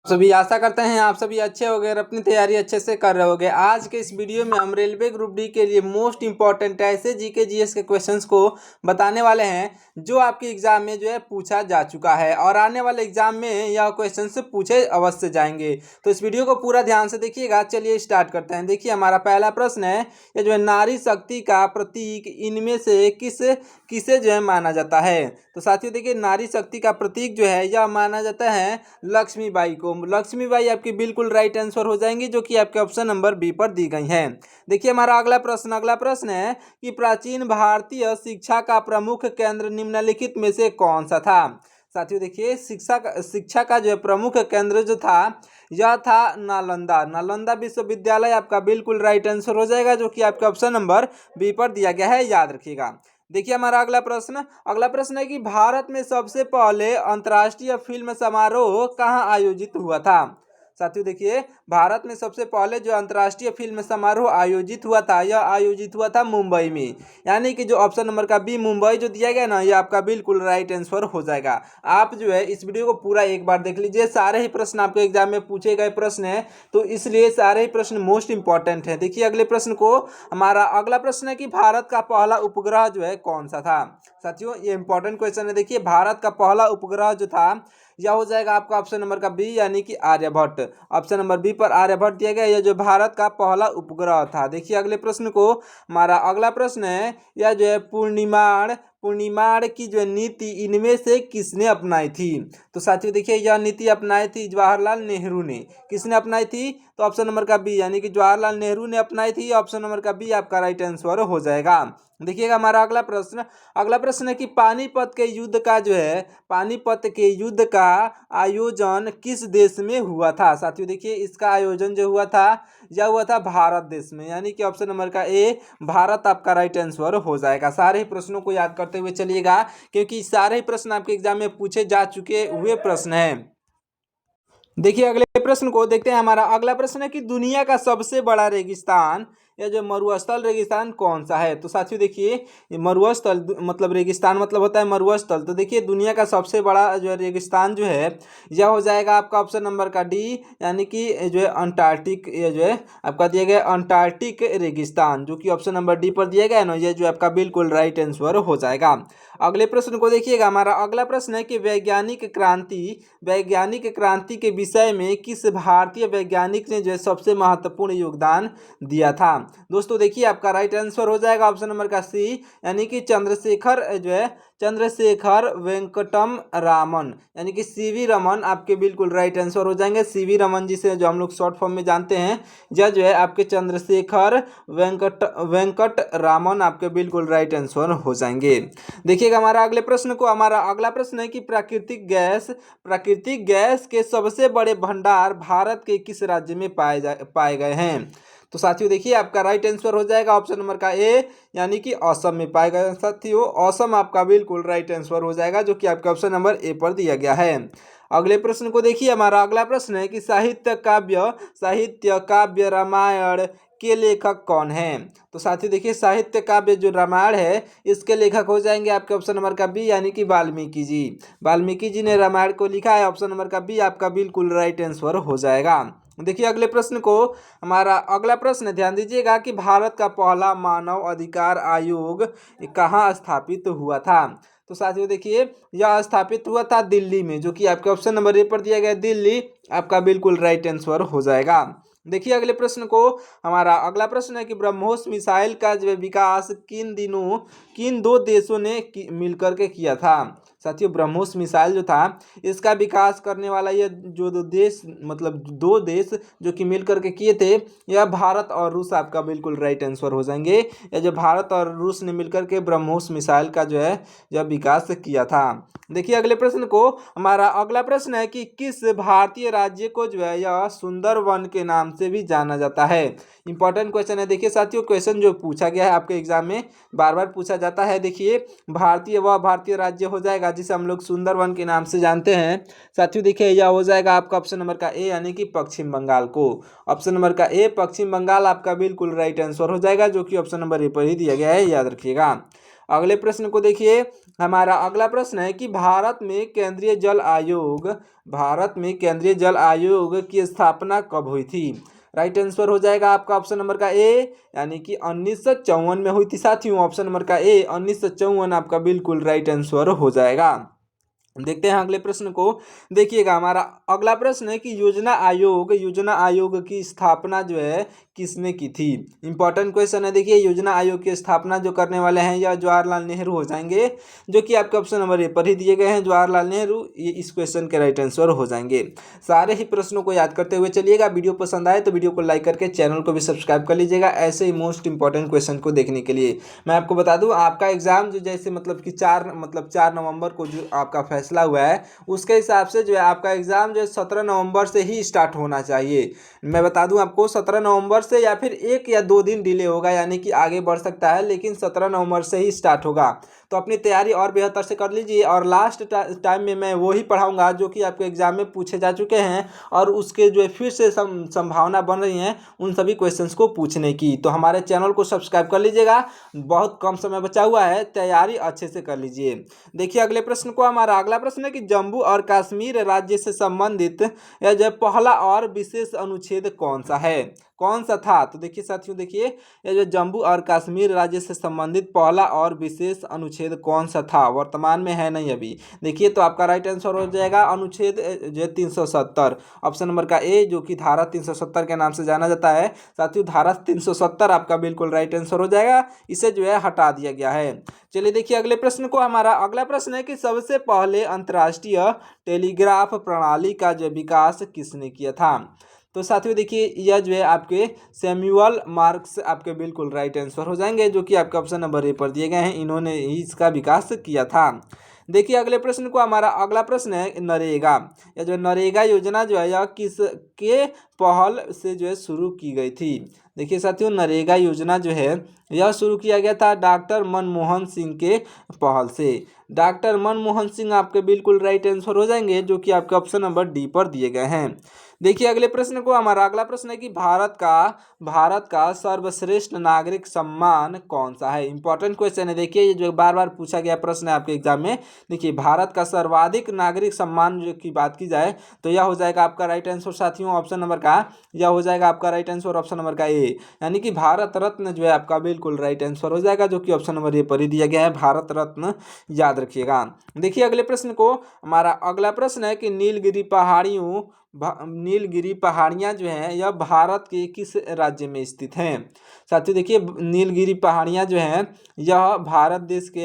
सभी आशा करते हैं आप सभी अच्छे होंगे और अपनी तैयारी अच्छे से कर रहे होंगे। आज के इस वीडियो में हम रेलवे ग्रुप डी के लिए मोस्ट इंपॉर्टेंट ऐसे जीके जीएस के क्वेश्चंस को बताने वाले हैं जो आपके एग्जाम में जो है पूछा जा चुका है और आने वाले एग्जाम में यह क्वेश्चन से पूछे अवश्य जाएंगे। तो इस वीडियो को पूरा ध्यान से देखिएगा। चलिए स्टार्ट करते हैं। देखिए हमारा पहला प्रश्न है, ये जो है नारी शक्ति का प्रतीक इनमें से किसे जो है माना जाता है। तो साथियों देखिए, नारी शक्ति का प्रतीक जो है यह माना जाता है लक्ष्मीबाई को। लक्ष्मीबाई आपकी बिल्कुल राइट आंसर हो जाएंगी, जो कि आपके ऑप्शन नंबर बी पर दी गई हैं। देखिए हमारा अगला प्रश्न है कि प्राचीन भारतीय शिक्षा का प्रमुख केंद्र निम्नलिखित में से कौन सा था। साथियों देखिए, शिक्षा का जो है प्रमुख केंद्र जो था यह था नालंदा विश्वविद्यालय आपका बिल्कुल राइट आंसर हो जाएगा, जो कि आपके ऑप्शन नंबर बी पर दिया गया है, याद रखिएगा। देखिए हमारा अगला प्रश्न है कि भारत में सबसे पहले अंतर्राष्ट्रीय फिल्म समारोह कहाँ आयोजित हुआ था। साथियों देखिए, भारत में सबसे पहले जो अंतर्राष्ट्रीय फिल्म समारोह आयोजित हुआ था यह आयोजित हुआ था मुंबई में, यानी कि जो ऑप्शन नंबर का बी मुंबई जो दिया गया ना, यह आपका बिल्कुल राइट आंसर हो जाएगा। आप जो है इस वीडियो को पूरा एक बार देख लीजिए। सारे ही प्रश्न आपके एग्जाम में पूछे गए प्रश्न हैं, तो इसलिए सारे ही प्रश्न मोस्ट इंपॉर्टेंट हैं। देखिए अगले प्रश्न को, हमारा अगला प्रश्न है कि भारत का पहला उपग्रह जो है कौन सा था। साथियों ये इंपॉर्टेंट क्वेश्चन है। देखिए भारत का पहला उपग्रह जो था यह हो जाएगा आपका ऑप्शन नंबर का बी, यानी कि आर्यभट्ट। ऑप्शन नंबर बी पर आर्यभट्ट दिया गया, यह जो भारत का पहला उपग्रह था। देखिए अगले प्रश्न को, हमारा अगला प्रश्न है, यह जो है पूर्णिमाण की जो नीति इनमें से किसने अपनाई थी। तो साथियों देखिए, यह नीति अपनाई थी जवाहरलाल नेहरू ने। किसने अपनाई थी? तो ऑप्शन नंबर का बी, यानी कि जवाहरलाल नेहरू ने अपनाई थी। ऑप्शन नंबर का बी आपका राइट आंसर हो जाएगा। देखिएगा हमारा अगला प्रश्न है कि पानीपत के युद्ध का आयोजन किस देश में हुआ था। साथियों देखिए, इसका आयोजन जो हुआ था यह हुआ था भारत देश में, यानी कि ऑप्शन नंबर का ए भारत आपका राइट आंसर हो जाएगा। सारे ही प्रश्नों को याद करते हुए चलिएगा, क्योंकि सारे ही प्रश्न आपके एग्जाम में पूछे जा चुके हुए प्रश्न हैं। देखिए अगले प्रश्न को देखते हैं। हमारा अगला प्रश्न है कि दुनिया का सबसे बड़ा रेगिस्तान या जो मरुस्थल रेगिस्तान कौन सा है। तो साथियों देखिए, मरुस्थल मतलब रेगिस्तान मतलब होता है मरुस्थल। तो देखिए दुनिया का सबसे बड़ा जो रेगिस्तान जो है यह हो जाएगा आपका ऑप्शन नंबर का डी, यानी कि जो है अंटार्कटिक, ये जो है आपका दिया गया अंटार्कटिक रेगिस्तान, जो कि ऑप्शन नंबर डी पर दिया गया है ना, ये जो आपका बिल्कुल राइट आंसर हो जाएगा। अगले प्रश्न को देखिएगा। हमारा अगला प्रश्न है कि वैज्ञानिक क्रांति के विषय में किस भारतीय वैज्ञानिक ने जो है सबसे महत्वपूर्ण योगदान दिया था। दोस्तों देखिए, आपका राइट आंसर हो जाएगा ऑप्शन नंबर का सी, यानी कि चंद्रशेखर वेंकटम रामन, यानी कि सीवी रमन आपके बिल्कुल राइट आंसर हो जाएंगे। सीवी रमन जी से जो हम लोग शॉर्ट फॉर्म में जानते हैं, यह जो है आपके चंद्रशेखर वेंकट रामन आपके बिल्कुल राइट आंसर हो जाएंगे। देखिएगा हमारा अगला प्रश्न है कि प्राकृतिक गैस के सबसे बड़े भंडार भारत के किस राज्य में पाए गए हैं। तो साथियों देखिए, आपका राइट आंसर हो जाएगा ऑप्शन नंबर का ए, यानी कि असम में पाए गए। साथियों असम आपका बिल्कुल राइट आंसर हो जाएगा, जो कि आपके ऑप्शन नंबर ए पर दिया गया है। अगले प्रश्न को देखिए। हमारा अगला प्रश्न है कि साहित्य काव्य रामायण के लेखक कौन हैं। तो साथियों देखिए, साहित्य काव्य जो रामायण है इसके लेखक हो जाएंगे आपके ऑप्शन नंबर का बी, यानी कि वाल्मीकि जी। वाल्मीकि जी ने रामायण को लिखा है। ऑप्शन नंबर का बी आपका बिल्कुल राइट आंसर हो जाएगा। देखिए अगले प्रश्न को, हमारा अगला प्रश्न ध्यान दीजिएगा कि भारत का पहला मानव अधिकार आयोग कहाँ स्थापित हुआ था। तो साथियों देखिए, यह स्थापित हुआ था दिल्ली में, जो कि आपके ऑप्शन नंबर ए पर दिया गया दिल्ली आपका बिल्कुल राइट आंसर हो जाएगा। देखिए अगले प्रश्न को, हमारा अगला प्रश्न है कि ब्रह्मोस मिसाइल का जो विकास किन दो देशों ने मिलकर के किया था। साथियों ब्रह्मोस मिसाइल जो था इसका विकास करने वाला ये जो दो देश जो कि मिल करके किए थे, यह भारत और रूस आपका बिल्कुल राइट आंसर हो जाएंगे। यह जो भारत और रूस ने मिलकर के ब्रह्मोस मिसाइल का जो है यह विकास किया था। देखिए अगले प्रश्न को, हमारा अगला प्रश्न है कि किस भारतीय राज्य को जो है यह सुंदरवन के नाम से भी जाना जाता है। इंपॉर्टेंट क्वेश्चन है। देखिए साथियों, क्वेश्चन जो पूछा गया है आपके एग्जाम में बार बार पूछा जाता है। देखिए भारतीय राज्य हो जाएगा जिसे हम लोग सुंदरवन के नाम से जानते हैं। साथियों देखिए, यह हो जाएगा आपका ऑप्शन नंबर का ए, यानी कि पश्चिम बंगाल को। ऑप्शन नंबर का ए पश्चिम बंगाल आपका बिल्कुल राइट आंसर हो जाएगा, जो कि ऑप्शन नंबर ए पर ही दिया गया है, याद रखिएगा। अगले प्रश्न को देखिए। हमारा अगला प्रश्न है कि भारत में केंद्रीय जल आयोग की स्थापना कब हुई थी। राइट आंसर हो जाएगा आपका ऑप्शन नंबर का ए, यानी कि 1954 में हुई थी साथियों। ऑप्शन नंबर का ए 1954 आपका बिल्कुल राइट आंसर हो जाएगा। देखते हैं अगले प्रश्न को। देखिएगा हमारा अगला प्रश्न है कि योजना आयोग की स्थापना जो है किसने की थी। इंपॉर्टेंट क्वेश्चन है। देखिए योजना आयोग की स्थापना जो करने वाले हैं या जवाहरलाल नेहरू हो जाएंगे, जो कि आपके ऑप्शन नंबर ए पर ही दिए गए हैं, जवाहरलाल नेहरू। ये इस क्वेश्चन के राइट आंसर हो जाएंगे। सारे ही प्रश्नों को याद करते हुए चलिएगा। वीडियो पसंद आए तो वीडियो को लाइक करके चैनल को भी सब्सक्राइब कर लीजिएगा ऐसे ही मोस्ट इंपॉर्टेंट क्वेश्चन को देखने के लिए। मैं आपको बता दूं आपका एग्जाम जो जैसे मतलब कि 4 नवंबर को जो आपका फैसला हुआ है, उसके हिसाब से जो है आपका एग्जाम जो है 17 नवंबर से ही स्टार्ट होना चाहिए। मैं बता दूं आपको 17 नवंबर से, या फिर 1 या 2 दिन डिले होगा, यानी कि आगे बढ़ सकता है, लेकिन 17 नवंबर से ही स्टार्ट होगा। तो अपनी तैयारी और बेहतर से कर लीजिए। और लास्ट टाइम में मैं वही पढ़ाऊंगा जो कि आपके एग्जाम में पूछे जा चुके हैं, और उसके जो है फिर से संभावना बन रही है उन सभी क्वेश्चंस को पूछने की। तो हमारे चैनल को सब्सक्राइब कर लीजिएगा। बहुत कम समय बचा हुआ है, तैयारी अच्छे से कर लीजिए। देखिए अगले प्रश्न को। हमारा अगला प्रश्न है कि जम्मू और कश्मीर राज्य से संबंधित यह जो पहला और विशेष अनुच्छेद कौन सा है, कौन सा था। तो देखिए साथियों, देखिए यह जो जम्मू और कश्मीर राज्य से संबंधित पहला और विशेष अनुच्छेद कौन सा था, वर्तमान में है नहीं अभी। देखिए तो आपका राइट आंसर हो जाएगा अनुच्छेद जो 370, ऑप्शन नंबर का ए, जो कि धारा 370 के नाम से जाना जाता है। साथियों धारा 370 आपका बिल्कुल राइट आंसर हो जाएगा। इसे जो है हटा दिया गया है। चलिए देखिए अगले प्रश्न को। हमारा अगला प्रश्न है कि सबसे पहले अंतर्राष्ट्रीय टेलीग्राफ प्रणाली का जो विकास किसने किया था। तो साथियों देखिए यह जो है आपके सैमुअल मार्क्स आपके बिल्कुल राइट आंसर हो जाएंगे, जो कि आपके ऑप्शन नंबर ए पर दिए गए हैं। इन्होंने ही इसका विकास किया था। देखिए अगले प्रश्न को। हमारा अगला प्रश्न है नरेगा। यह जो नरेगा योजना जो है यह किसके पहल से जो है शुरू की गई थी। देखिए साथियों नरेगा योजना जो है यह शुरू किया गया था डॉक्टर मनमोहन सिंह के पहल से। डॉक्टर मनमोहन सिंह आपके बिल्कुल राइट आंसर हो जाएंगे, जो कि आपके ऑप्शन नंबर डी पर दिए गए हैं। देखिए अगले प्रश्न को। हमारा अगला प्रश्न है कि भारत का सर्वश्रेष्ठ नागरिक सम्मान कौन सा है। इंपॉर्टेंट क्वेश्चन है। देखिए ये जो बार बार पूछा गया प्रश्न है आपके एग्जाम में। देखिए भारत का सर्वाधिक नागरिक सम्मान जो की बात की जाए तो यह हो जाएगा आपका राइट आंसर साथियों, ऑप्शन नंबर का यह हो जाएगा आपका राइट आंसर, ऑप्शन नंबर का ए, यानी कि भारत रत्न जो है आपका बिल्कुल राइट आंसर हो जाएगा, जो कि ऑप्शन नंबर ए पर ही दिया गया है, भारत रत्न। याद रखिएगा। देखिए अगले प्रश्न को। हमारा अगला प्रश्न है कि नीलगिरी पहाड़ियाँ जो हैं यह भारत के किस राज्य में स्थित हैं। साथियों देखिए नीलगिरी पहाड़ियाँ जो हैं यह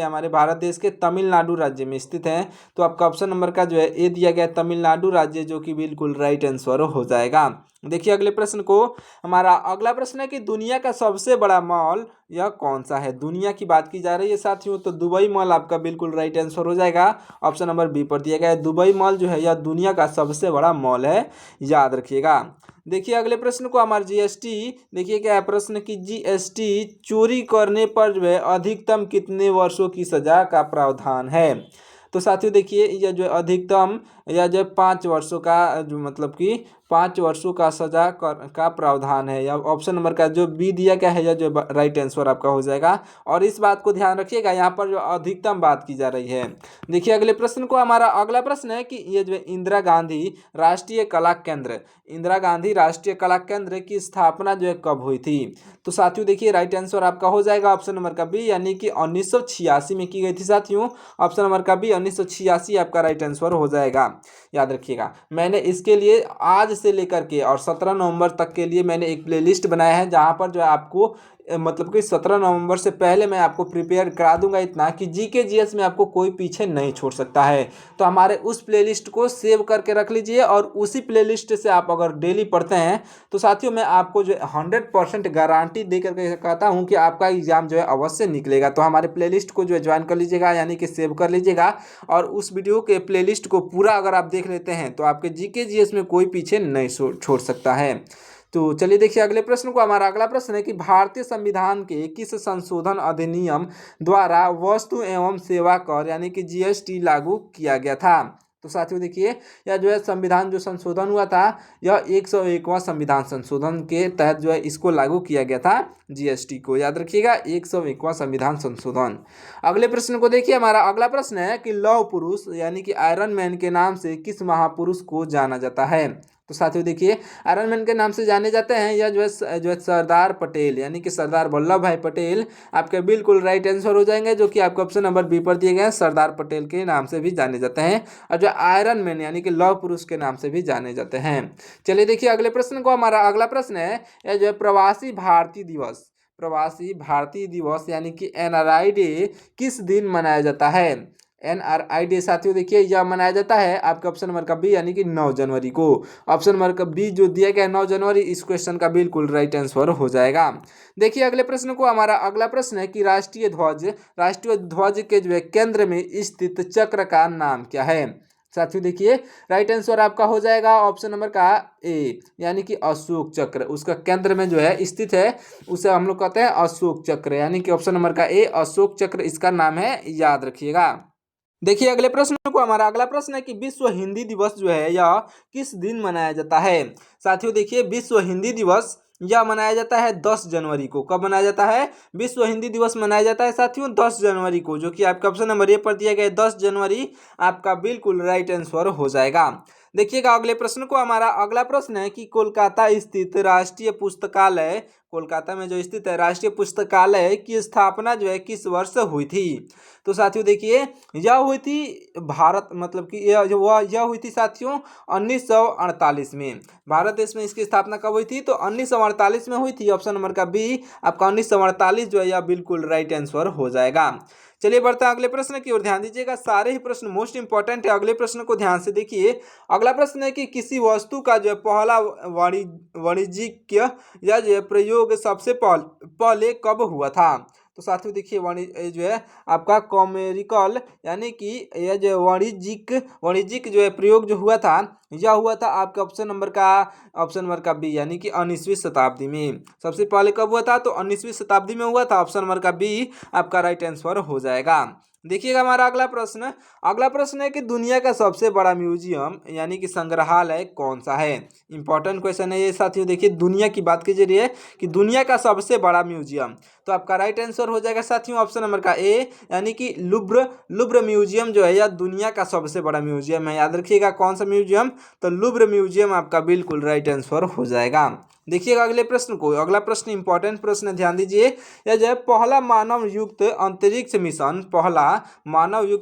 हमारे भारत देश के तमिलनाडु राज्य में स्थित हैं। तो आपका ऑप्शन नंबर का जो है ए दिया गया तमिलनाडु राज्य, जो कि बिल्कुल राइट आंसर हो जाएगा। देखिए अगले प्रश्न को। हमारा अगला प्रश्न है कि दुनिया का सबसे बड़ा मॉल यह कौन सा है। दुनिया की बात की जा रही है साथियों, तो दुबई मॉल आपका बिल्कुल राइट आंसर हो जाएगा, ऑप्शन नंबर बी पर दिया गया है। दुबई मॉल जो है यह दुनिया का सबसे बड़ा मॉल है, याद रखिएगा। देखिए अगले प्रश्न को। हमारे जीएसटी देखिए क्या है प्रश्न कि जीएसटी चोरी करने पर जो है अधिकतम कितने वर्षों की सजा का प्रावधान है। तो साथियों देखिए यह जो अधिकतम या जो 5 वर्षों का जो मतलब कि 5 वर्षों का सजा का प्रावधान है, या ऑप्शन नंबर का जो बी दिया गया है यह जो राइट आंसर आपका हो जाएगा। और इस बात को ध्यान रखिएगा, यहाँ पर जो अधिकतम बात की जा रही है। देखिए अगले प्रश्न को। हमारा अगला प्रश्न है कि ये जो इंदिरा गांधी राष्ट्रीय कला केंद्र की स्थापना जो है कब हुई थी। तो साथियों देखिए राइट आंसर आपका हो जाएगा ऑप्शन नंबर का बी, यानी कि 1986 में की गई थी साथियों, ऑप्शन नंबर का बी 1986 आपका राइट आंसर हो जाएगा। याद रखिएगा। मैंने इसके लिए आज से लेकर के और 17 नवंबर तक के लिए मैंने एक प्लेलिस्ट बनाया है, जहां पर जो है आपको मतलब कि 17 नवंबर से पहले मैं आपको प्रिपेयर करा दूंगा इतना कि जीके जीएस में आपको कोई पीछे नहीं छोड़ सकता है। तो हमारे उस प्लेलिस्ट को सेव करके रख लीजिए, और उसी प्लेलिस्ट से आप अगर डेली पढ़ते हैं तो साथियों मैं आपको जो 100% गारंटी दे करके कहता हूं कि आपका एग्जाम जो है अवश्य निकलेगा। तो हमारे प्लेलिस्ट को जो है ज्वाइन कर लीजिएगा, यानी कि सेव कर लीजिएगा, और उस वीडियो के प्लेलिस्ट को पूरा अगर आप देख लेते हैं तो आपके जीके जीएस में कोई पीछे नहीं छोड़ सकता है। तो चलिए देखिए अगले प्रश्न को। हमारा अगला प्रश्न है कि भारतीय संविधान के किस संशोधन अधिनियम द्वारा वस्तु एवं सेवा कर यानी कि जीएसटी लागू किया गया था। तो साथियों देखिए, यह जो है संविधान जो संशोधन हुआ था, यह 101वां संविधान संशोधन के तहत जो है इसको लागू किया गया था, जीएसटी को। याद रखिएगा, 101वां संविधान संशोधन। अगले प्रश्न को देखिए, हमारा अगला प्रश्न है कि लौह पुरुष यानी कि आयरन मैन के नाम से किस महापुरुष को जाना जाता है। तो साथियों देखिए, आयरन मैन के नाम से जाने जाते हैं यह जो है सरदार पटेल यानी कि सरदार वल्लभ भाई पटेल आपके बिल्कुल राइट आंसर हो जाएंगे, जो कि आपको ऑप्शन नंबर बी पर दिए गए हैं। सरदार पटेल के नाम से भी जाने जाते हैं, और जो आयरन मैन यानी कि लौह पुरुष के नाम से भी जाने जाते हैं। चलिए देखिए अगले प्रश्न को, हमारा अगला प्रश्न है यह जो है प्रवासी भारतीय दिवस, प्रवासी भारतीय दिवस यानी कि एनआरआई डे किस दिन मनाया जाता है। एनआरआई डे साथियों देखिए, यह मनाया जाता है आपके ऑप्शन नंबर का बी यानी कि 9 जनवरी को। ऑप्शन नंबर का बी जो दिया गया है 9 जनवरी, इस क्वेश्चन का बिल्कुल राइट आंसर हो जाएगा। देखिए अगले प्रश्न को, हमारा अगला प्रश्न है कि राष्ट्रीय ध्वज के जो है केंद्र में स्थित चक्र का नाम क्या है। साथियों देखिए, राइट आंसर आपका हो जाएगा ऑप्शन नंबर का ए यानी कि अशोक चक्र, उसका केंद्र में जो है स्थित है, उसे हम लोग कहते हैं अशोक चक्र, यानी कि ऑप्शन नंबर का ए अशोक चक्र इसका नाम है, याद रखिएगा। देखिए अगले प्रश्न को, हमारा अगला प्रश्न है कि विश्व हिंदी दिवस जो है यह किस दिन मनाया जाता है। साथियों देखिए, विश्व हिंदी दिवस यह मनाया जाता है 10 जनवरी को। कब मनाया जाता है? विश्व हिंदी दिवस मनाया जाता है साथियों 10 जनवरी को, जो कि आपका ऑप्शन नंबर ए पर दिया गया है 10 जनवरी, आपका बिल्कुल राइट आंसर हो जाएगा। देखिएगा अगले प्रश्न को, हमारा अगला प्रश्न है कि कोलकाता स्थित राष्ट्रीय पुस्तकालय, कोलकाता में जो स्थित है राष्ट्रीय पुस्तकालय की स्थापना जो है किस वर्ष हुई थी। तो साथियों देखिए, यह हुई थी भारत मतलब कि यह हुई थी साथियों 1948 में। भारत देश में इसकी स्थापना कब हुई थी? तो 1948 में हुई थी। ऑप्शन नंबर का बी आपका 1948 जो है यह बिल्कुल राइट आंसर हो जाएगा। चलिए बढ़ते हैं अगले प्रश्न की ओर, ध्यान दीजिएगा, सारे ही प्रश्न मोस्ट इंपॉर्टेंट है। अगले प्रश्न को ध्यान से देखिए। अगला प्रश्न है कि किसी वस्तु का जो है पहला वाणिज्यिक या जो है प्रयोग सबसे पहले कब हुआ था। तो साथियों देखिए, जो है आपका कॉमेरिकल यानी कि यह जो वाणिज्यिक जो है प्रयोग जो हुआ था, यह हुआ था आपके ऑप्शन नंबर का बी यानी कि 19वीं शताब्दी में। सबसे पहले कब हुआ था? तो 19वीं शताब्दी में हुआ था। ऑप्शन नंबर का बी आपका राइट आंसर हो जाएगा। देखिएगा हमारा अगला प्रश्न है कि दुनिया का सबसे बड़ा म्यूजियम यानी कि संग्रहालय कौन सा है। इंपॉर्टेंट क्वेश्चन है ये साथियों। देखिए, दुनिया की बात कीजिए कि दुनिया का सबसे बड़ा म्यूजियम, तो आपका राइट आंसर हो जाएगा साथियों ऑप्शन नंबर का ए यानी कि लुब्र म्यूजियम जो है यह दुनिया का सबसे बड़ा म्यूजियम है। याद रखिएगा कौन सा म्यूजियम? तो लुब्र म्यूजियम आपका बिल्कुल राइट आंसर हो जाएगा। देखिएगा अगले प्रश्न को, अगला प्रश्न इंपॉर्टेंट प्रश्न है, ध्यान दीजिए। यह जो है पहला मानव युक्त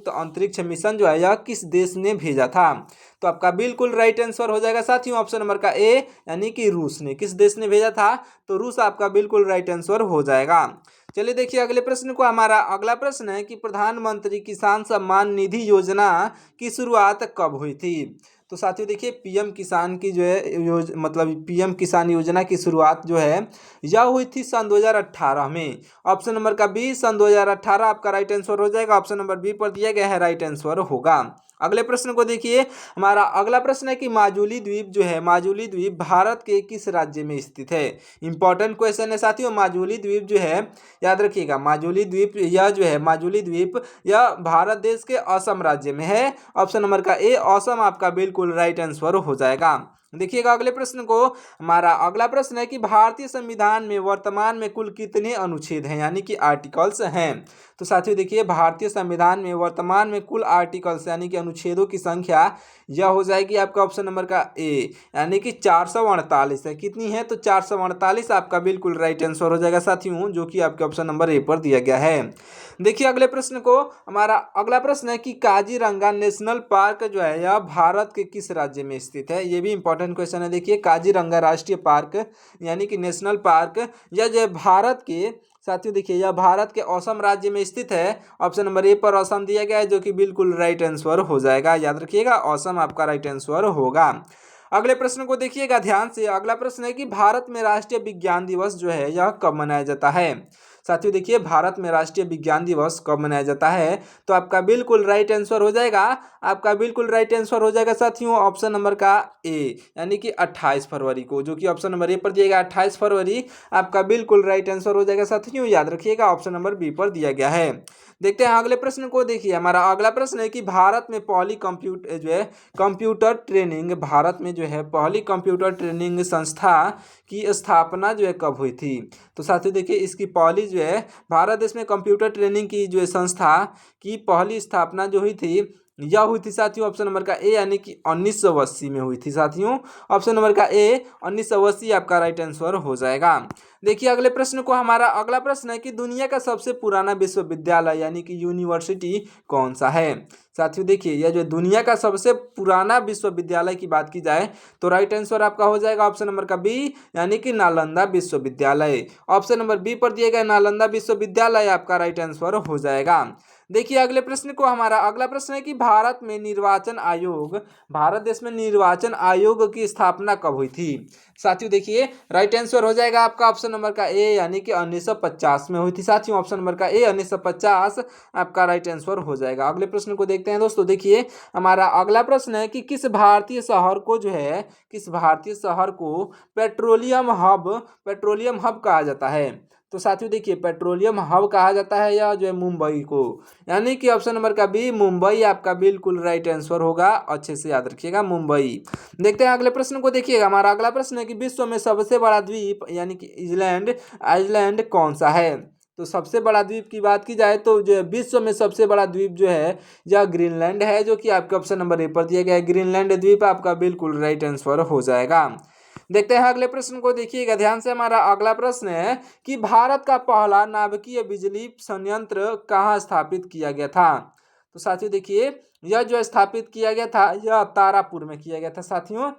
अंतरिक्ष मिशन जो है यह किस देश ने भेजा था। तो आपका बिल्कुल राइट आंसर हो जाएगा साथियों ऑप्शन नंबर का ए यानी कि रूस ने। किस देश ने भेजा था? तो रूस आपका बिल्कुल राइट आंसर हो जाएगा। चलिए देखिए अगले प्रश्न को, हमारा अगला प्रश्न है कि प्रधानमंत्री किसान सम्मान निधि योजना की शुरुआत कब हुई थी। तो साथियों देखिए, पीएम किसान की जो है पीएम किसान योजना की शुरुआत जो है यह हुई थी सन 2018 में। ऑप्शन नंबर का बी सन 2018 आपका राइट आंसर हो जाएगा। ऑप्शन नंबर बी पर दिया गया है, राइट आंसर होगा। अगले प्रश्न को देखिए, हमारा अगला प्रश्न है कि माजुली द्वीप भारत के किस राज्य में स्थित है। इंपॉर्टेंट क्वेश्चन है साथियों। माजुली द्वीप जो है, याद रखिएगा, माजुली द्वीप यह भारत देश के असम राज्य में है। ऑप्शन नंबर का ए असम आपका बिल्कुल राइट आंसर हो जाएगा। देखिएगा अगले प्रश्न को, हमारा अगला प्रश्न है कि भारतीय संविधान में वर्तमान में कुल कितने अनुच्छेद हैं यानी कि आर्टिकल्स हैं। तो साथियों देखिए, भारतीय संविधान में वर्तमान में कुल आर्टिकल्स यानी कि अनुच्छेदों की संख्या यह हो जाएगी आपका ऑप्शन नंबर का ए यानी कि 448 है। कितनी है? तो 448 आपका बिल्कुल राइट आंसर हो जाएगा साथियों, जो कि आपके ऑप्शन नंबर ए पर दिया गया है। देखिए अगले प्रश्न को, हमारा अगला प्रश्न है कि काजीरंगा नेशनल पार्क जो है यह भारत के किस राज्य में स्थित है। ये भी इंपॉर्टेंट क्वेश्चन है। देखिए, काजीरंगा राष्ट्रीय पार्क यानी कि नेशनल पार्क यह जो है भारत के साथियों देखिए यह भारत के असम राज्य में स्थित है। ऑप्शन नंबर ए पर असम दिया गया है, जो कि बिल्कुल राइट आंसर हो जाएगा। याद रखिएगा असम आपका राइट आंसर होगा। अगले प्रश्न को देखिएगा ध्यान से। अगला प्रश्न है कि भारत में राष्ट्रीय विज्ञान दिवस जो है यह कब मनाया जाता है। साथियों देखिए भारत में राष्ट्रीय विज्ञान दिवस कब मनाया जाता है, तो आपका बिल्कुल राइट आंसर हो जाएगा, आपका बिल्कुल राइट आंसर हो जाएगा साथियों ऑप्शन नंबर का ए, यानी कि 28 फरवरी को, जो कि ऑप्शन नंबर ए पर दिएगा 28 फरवरी, आपका बिल्कुल राइट आंसर हो जाएगा साथियों। याद रखिएगा ऑप्शन नंबर बी पर दिया गया है। देखते हैं अगले प्रश्न को। देखिए हमारा अगला प्रश्न है कि भारत में पहली कंप्यूटर ट्रेनिंग, भारत में जो है पहली कंप्यूटर ट्रेनिंग संस्था की स्थापना जो है कब हुई थी। तो साथियों देखिए इसकी पहली जो है भारत देश में कंप्यूटर ट्रेनिंग की जो है संस्था की पहली स्थापना जो हुई थी, यह हुई थी साथियों ऑप्शन नंबर का ए, यानी कि 1980 में हुई थी साथियों। ऑप्शन नंबर का ए 1980 आपका राइट आंसर हो जाएगा। देखिए अगले प्रश्न को, हमारा अगला प्रश्न है कि दुनिया का सबसे पुराना विश्वविद्यालय यानी कि यूनिवर्सिटी कौन सा है। साथियों देखिए यह जो दुनिया का सबसे पुराना विश्वविद्यालय की बात की जाए तो राइट आंसर आपका हो जाएगा ऑप्शन नंबर का बी, यानी कि नालंदा विश्वविद्यालय। ऑप्शन नंबर बी पर दिए गए नालंदा विश्वविद्यालय आपका राइट आंसर हो जाएगा। देखिए अगले प्रश्न को, हमारा अगला प्रश्न है कि भारत में निर्वाचन आयोग, भारत देश में निर्वाचन आयोग की स्थापना कब हुई थी। साथियों देखिए राइट आंसर हो जाएगा आपका ऑप्शन नंबर का ए, यानी कि 1950 में हुई थी साथियों। ऑप्शन नंबर का ए 1950 आपका राइट आंसर हो जाएगा। अगले प्रश्न को देखते हैं दोस्तों। देखिए हमारा अगला प्रश्न है कि किस भारतीय शहर को जो है, किस भारतीय शहर को पेट्रोलियम हब कहा जाता है। तो साथियों देखिए पेट्रोलियम हब कहा जाता है या जो है मुंबई को, यानी कि ऑप्शन नंबर का बी मुंबई आपका बिल्कुल राइट आंसर होगा। अच्छे से याद रखिएगा मुंबई। देखते हैं अगले प्रश्न को। देखिएगा हमारा अगला प्रश्न है कि विश्व में सबसे बड़ा द्वीप यानी कि आइलैंड कौन सा है। तो सबसे बड़ा द्वीप की बात की जाए तो जो विश्व में सबसे बड़ा द्वीप जो है यह ग्रीनलैंड है, जो कि आपके ऑप्शन नंबर ए पर दिया गया है। ग्रीनलैंड द्वीप आपका बिल्कुल राइट आंसर हो जाएगा। देखते हैं अगले प्रश्न को, देखिएगा ध्यान से। हमारा अगला प्रश्न है कि भारत का पहला नाभिकीय बिजली संयंत्र कहाँ स्थापित किया गया था। तो साथियों देखिए यह जो स्थापित किया गया था यह तारापुर में किया गया था साथियों।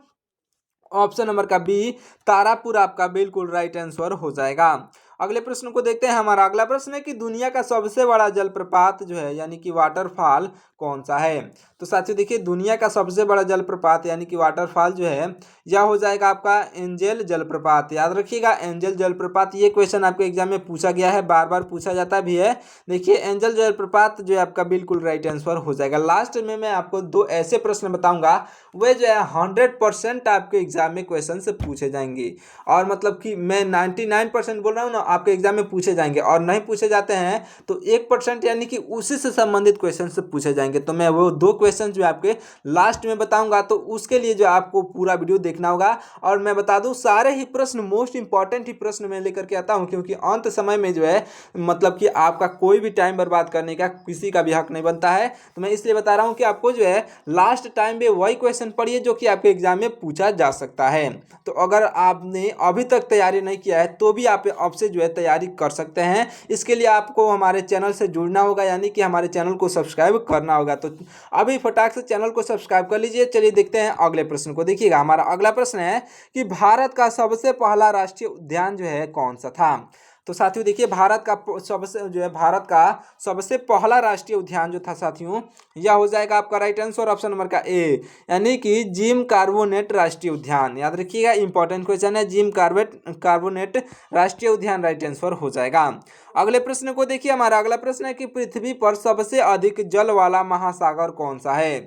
ऑप्शन नंबर का बी तारापुर आपका बिल्कुल राइट आंसर हो जाएगा। अगले प्रश्न को देखते हैं। हमारा अगला प्रश्न है कि दुनिया का सबसे बड़ा जलप्रपात जो है यानी कि वाटरफॉल कौन सा है। तो साथियों देखिए दुनिया का सबसे बड़ा जलप्रपात यानी कि वाटरफॉल जो है यह हो जाएगा आपका एंजल जलप्रपात। याद रखिएगा एंजल जलप्रपात, ये क्वेश्चन आपके एग्जाम में पूछा गया है, बार बार पूछा जाता भी है। देखिए एंजल जलप्रपात जो है आपका बिल्कुल राइट आंसर हो जाएगा। लास्ट में मैं आपको दो ऐसे प्रश्न बताऊंगा वे जो है 100% आपके एग्जाम में क्वेश्चन से पूछे जाएंगे, और मतलब कि मैं 99% बोल रहा हूँ ना आपके एग्जाम में पूछे जाएंगे, और नहीं पूछे जाते हैं तो 1% यानी कि उसी से संबंधित क्वेश्चन से पूछे जाएंगे। तो मैं वो दो क्वेश्चन जो आपके लास्ट में बताऊंगा, तो उसके लिए जो आपको पूरा वीडियो देखना होगा। और मैं बता दूं सारे ही प्रश्न मोस्ट इंपॉर्टेंट ही प्रश्न मैं लेकर के आता हूं, क्योंकि अंत समय में जो है मतलब कि आपका कोई भी टाइम बर्बाद करने का किसी का भी हक नहीं बनता है। तो मैं इसलिए बता रहा हूं कि आपको जो है लास्ट टाइम में वही क्वेश्चन पढ़िए जो कि आपके एग्जाम में पूछा जा सकता है। तो अगर आपने अभी तक तैयारी नहीं किया है तो भी आप अब से जो है तैयारी कर सकते हैं। इसके लिए आपको हमारे चैनल से जुड़ना होगा, यानी कि हमारे चैनल को सब्सक्राइब करना होगा। तो अभी फटाक से चैनल को सब्सक्राइब कर लीजिए। चलिए देखते हैं अगले प्रश्न को। देखिएगा हमारा अगला प्रश्न है कि भारत का सबसे पहला राष्ट्रीय उद्यान जो है कौन सा था। तो साथियों देखिए भारत का सबसे पहला राष्ट्रीय उद्यान जो था साथियों यह हो जाएगा आपका राइट आंसर ऑप्शन नंबर का ए, यानी कि जिम कार्बोनेट राष्ट्रीय उद्यान। याद रखिएगा इंपॉर्टेंट क्वेश्चन है, जिम कार्बोनेट राष्ट्रीय उद्यान राइट आंसर हो जाएगा। अगले प्रश्न को देखिए। हमारा अगला प्रश्न है कि पृथ्वी पर सबसे अधिक जल वाला महासागर कौन सा है।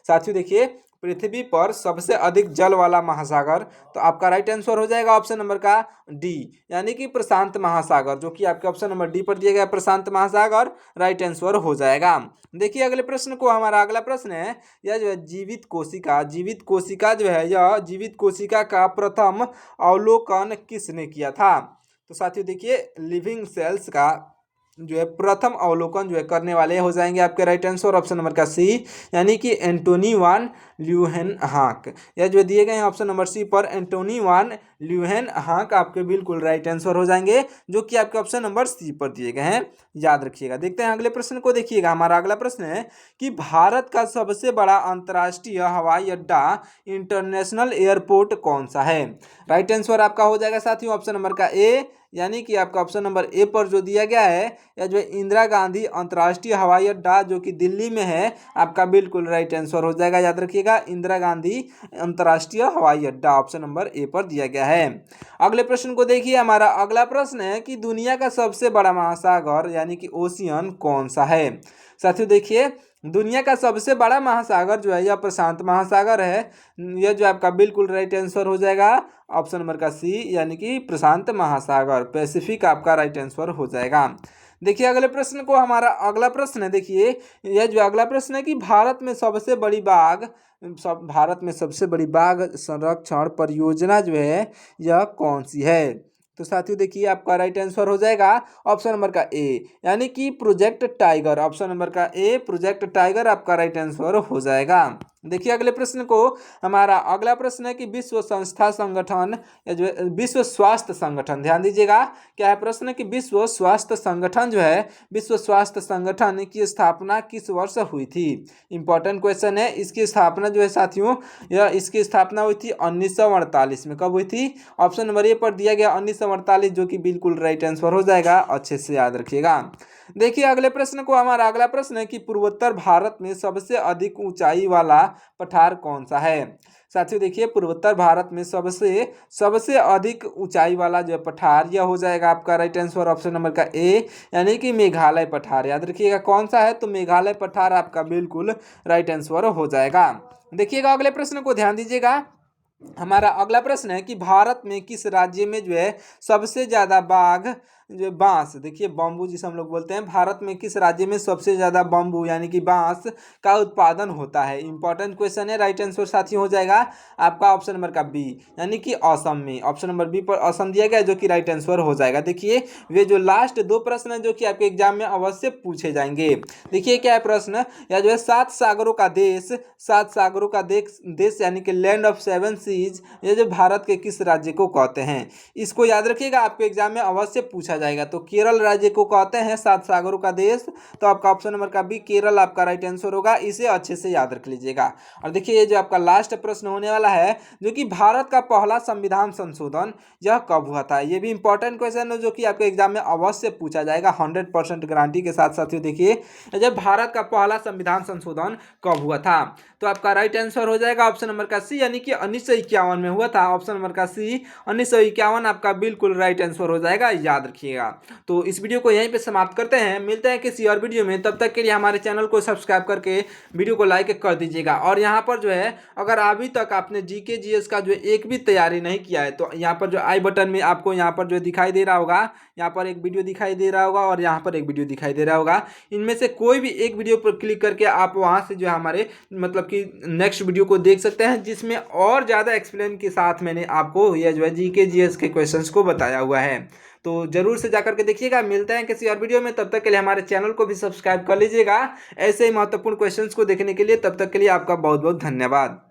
साथियों देखिए पृथ्वी पर सबसे अधिक जल वाला महासागर, तो आपका राइट आंसर हो जाएगा ऑप्शन नंबर का डी, यानी कि प्रशांत महासागर, जो कि आपके ऑप्शन नंबर डी पर दिया गया प्रशांत महासागर राइट आंसर हो जाएगा। देखिए अगले प्रश्न को। हमारा अगला प्रश्न है यह जो है जीवित कोशिका जो है यह जीवित कोशिका का प्रथम अवलोकन किसने किया था। तो साथियों देखिए लिविंग सेल्स का जो है प्रथम अवलोकन जो है करने वाले हो जाएंगे आपके राइट आंसर ऑप्शन नंबर का सी, यानी कि एंटोनी वान ल्यूहेनहाक। यह जो दिए गए हैं ऑप्शन नंबर सी पर एंटोनी वान ल्यूहेनहाक आपके बिल्कुल राइट आंसर हो जाएंगे, जो कि आपके ऑप्शन नंबर सी पर दिए गए हैं। याद रखिएगा। देखते हैं अगले प्रश्न को। देखिएगा हमारा अगला प्रश्न है कि भारत का सबसे बड़ा अंतर्राष्ट्रीय हवाई अड्डा इंटरनेशनल एयरपोर्ट कौन सा है। राइट आंसर आपका हो जाएगा साथियों ऑप्शन नंबर का ए, यानी कि आपका ऑप्शन नंबर ए पर जो दिया गया है या जो इंदिरा गांधी अंतर्राष्ट्रीय हवाई अड्डा जो कि दिल्ली में है आपका बिल्कुल राइट आंसर हो जाएगा। याद रखिएगा इंदिरा गांधी अंतर्राष्ट्रीय हवाई अड्डा ऑप्शन नंबर ए पर दिया गया है। अगले प्रश्न को देखिए, हमारा अगला प्रश्न है कि दुनिया का सबसे बड़ा महासागर यानी कि ओशियन कौन सा है। साथियों देखिए, दुनिया का सबसे बड़ा महासागर जो है यह प्रशांत महासागर है। यह जो आपका बिल्कुल राइट आंसर हो जाएगा ऑप्शन नंबर का सी, यानी कि प्रशांत महासागर, पैसिफिक आपका राइट आंसर हो जाएगा। देखिए अगले प्रश्न को, हमारा अगला प्रश्न है, देखिए यह जो अगला प्रश्न है कि भारत में सबसे बड़ी बाघ संरक्षण परियोजना जो है यह कौन सी है। तो साथियों देखिए, आपका राइट आंसर हो जाएगा ऑप्शन नंबर का ए, यानी कि प्रोजेक्ट टाइगर। ऑप्शन नंबर का ए, प्रोजेक्ट टाइगर आपका राइट आंसर हो जाएगा। देखिए अगले प्रश्न को, हमारा अगला प्रश्न है कि विश्व स्वास्थ्य संगठन, ध्यान दीजिएगा क्या है प्रश्न कि विश्व स्वास्थ्य संगठन जो है, विश्व स्वास्थ्य संगठन की स्थापना किस वर्ष हुई थी। इंपॉर्टेंट क्वेश्चन है। इसकी स्थापना जो है साथियों, इसकी स्थापना हुई थी 1948 में। कब हुई थी? ऑप्शन नंबर ए पर दिया गया 1948, जो कि बिल्कुल राइट आंसर हो जाएगा, अच्छे से याद रखिएगा। देखिए अगले प्रश्न को, हमारा अगला प्रश्न है कि पूर्वोत्तर भारत में सबसे अधिक ऊंचाई वाला पठार कौन सा है। साथियों देखिए, पूर्वोत्तर भारत में सबसे अधिक ऊंचाई वाला जो पठार, यह हो जाएगा आपका राइट आंसर ऑप्शन नंबर का ए, यानी कि मेघालय पठार। याद रखिएगा कौन सा है, तो मेघालय पठार आपका बिल्कुल राइट आंसर हो जाएगा। देखिएगा अगले प्रश्न को, ध्यान दीजिएगा। हमारा अगला प्रश्न है कि भारत में किस राज्य में जो है सबसे ज्यादा बांस, देखिए बम्बू जिसे हम लोग बोलते हैं, भारत में किस राज्य में सबसे ज्यादा बम्बू यानी कि बांस का उत्पादन होता है। इंपॉर्टेंट क्वेश्चन है। राइट आंसर साथियों हो जाएगा आपका ऑप्शन नंबर का बी, यानी कि असम में। ऑप्शन नंबर बी पर असम दिया गया, जो कि राइट आंसर हो जाएगा। देखिए वे जो लास्ट दो प्रश्न है जो कि आपके एग्जाम में अवश्य पूछे जाएंगे। देखिए क्या है प्रश्न, या जो है सात सागरों का देश यानी कि लैंड ऑफ सेवन सीज, ये जो भारत के किस राज्य को कहते हैं। इसको याद रखिएगा, आपके एग्जाम में अवश्य पूछा जाएगा। तो केरल राज्य को कहते हैं सात सागरों का देश। तो आपका ऑप्शन नंबर का बी, केरल आपका राइट आंसर होगा। इसे अच्छे से याद रख लीजिएगा। और देखिए ये जो आपका लास्ट प्रश्न होने वाला है, जो कि भारत का पहला संविधान संशोधन यह कब हुआ था। ये भी इंपॉर्टेंट क्वेश्चन है, जो कि आपके एग्जाम में अवश्य पूछा जाएगा 100% गारंटी के साथ। साथियों देखिए, जब भारत का पहला संविधान संशोधन कब हुआ था, तो आपका राइट आंसर हो जाएगा ऑप्शन नंबर का सी, यानी कि 1951 में हुआ था। ऑप्शन नंबर का सी 1951 आपका बिल्कुल राइट आंसर हो जाएगा, याद रखिएगा। तो इस वीडियो को यहीं पे समाप्त करते हैं, मिलते हैं किसी और वीडियो में। तब तक के लिए हमारे चैनल को सब्सक्राइब करके वीडियो को लाइक कर दीजिएगा। और यहाँ पर जो है, अगर अभी तक आपने जीके जीएस का जो एक भी तैयारी नहीं किया है, तो यहाँ पर जो आई बटन में आपको यहाँ पर जो दिखाई दे रहा होगा, यहाँ पर एक वीडियो दिखाई दे रहा होगा और यहाँ पर एक वीडियो दिखाई दे रहा होगा। इनमें से कोई भी एक वीडियो पर क्लिक करके आप वहाँ से जो है हमारे मतलब कि नेक्स्ट वीडियो को देख सकते हैं, जिसमें और ज़्यादा एक्सप्लेन के साथ मैंने आपको यह जो है जीके जीएस के क्वेश्चंस को बताया हुआ है। तो जरूर से जाकर के देखिएगा। मिलते हैं किसी और वीडियो में, तब तक के लिए हमारे चैनल को भी सब्सक्राइब कर लीजिएगा ऐसे ही महत्वपूर्ण क्वेश्चंस को देखने के लिए। तब तक के लिए आपका बहुत बहुत धन्यवाद।